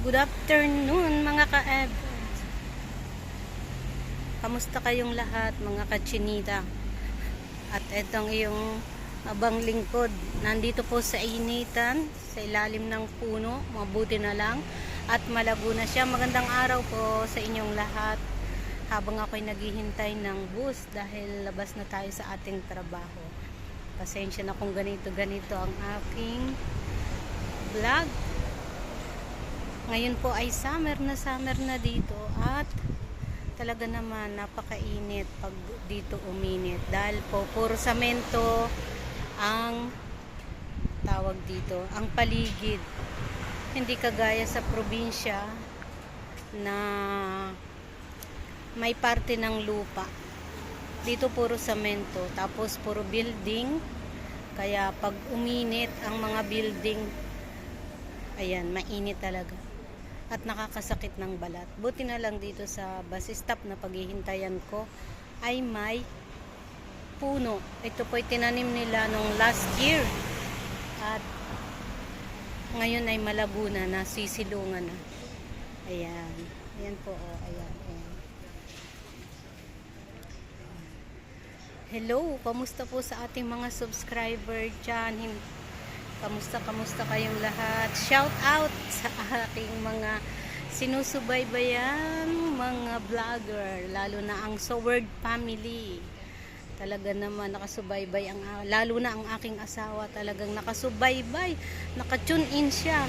Good afternoon mga ka-eb. Kamusta kayong lahat mga ka-chinita? At etong iyong abang lingkod. Nandito po sa initan, sa ilalim ng puno. Mabuti na lang. At malabo na siya. Magandang araw po sa inyong lahat. Habang ako'y naghihintay ng bus dahil labas na tayo sa ating trabaho. Pasensya na kung ganito ang aking vlog. Ngayon po ay summer na dito at talaga naman napakainit pag dito uminit dahil po puro samento ang tawag dito, ang paligid. Hindi kagaya sa probinsya na may parte ng lupa. Dito puro samento tapos puro building, kaya pag uminit ang mga building, ayan, mainit talaga at nakakasakit ng balat. Buti na lang dito sa bus stop na paghihintayan ko ay may puno. Ito po ay tinanim nila nung last year at ngayon ay malabo na, nasisilungan na. Ayan, ayan po, oh, ayan, ayan. Hello, kamusta po sa ating mga subscriber dyan? Kamusta kayong lahat? Shout out sa aking mga sinusubaybayan, mga vlogger, lalo na ang Soward family. Talaga naman nakasubaybay lalo na ang aking asawa, talagang nakasubaybay. Naka-tune in siya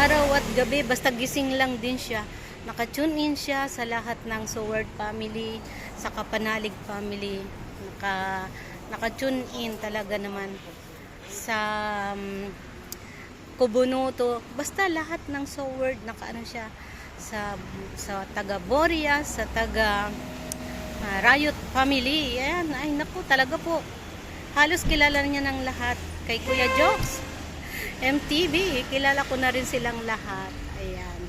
araw at gabi, basta gising lang din siya. Naka-tune in siya sa lahat ng Soward family, sa Kapanalig family. Naka-tune in talaga naman sa Kubunuto, basta lahat ng Soward nakaano siya sa taga Boria, sa taga Riot family. Ayan, ay naku, talaga po halos kilala niya ng lahat. Kay Kuya Jokes MTV, kilala ko na rin silang lahat. Ayan,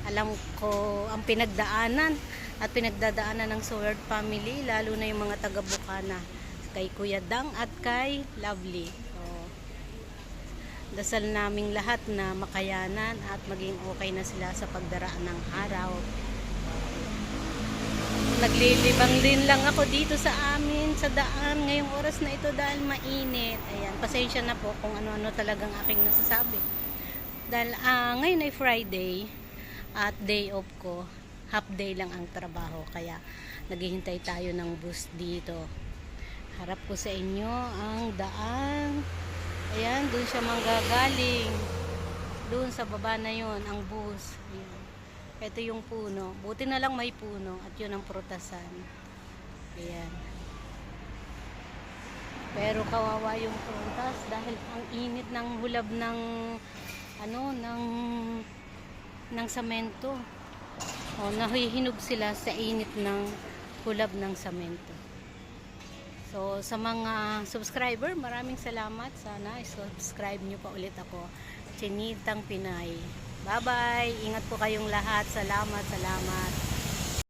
alam ko ang pinagdaanan at pinagdadaanan ng Soward family, lalo na yung mga taga Bukana, kay Kuya Dang at kay Lovely. Dasal naming lahat na makayanan at maging okay na sila sa pagdaraan ng araw. Naglilibang din lang ako dito sa amin, sa daan, ngayong oras na ito dahil mainit. Ayan, pasensya na po kung ano-ano talagang aking nasasabi. Dahil ngayon ay Friday at day off ko. Half day lang ang trabaho, kaya naghihintay tayo ng bus dito. Harap ko sa inyo ang daan. Ayan, doon siya manggagaling. Doon sa baba na yon ang bus. Ayan. Ito yung puno. Buti na lang may puno at yun ang prutasan. Ayan. Pero kawawa yung prutas dahil ang init ng hulab ng ng samento. O, nahihinog sila sa init ng hulab ng samento. So, sa mga subscriber, maraming salamat. Sana i-subscribe nyo pa ulit ako. Chinitang Pinay. Bye-bye. Ingat po kayong lahat. Salamat.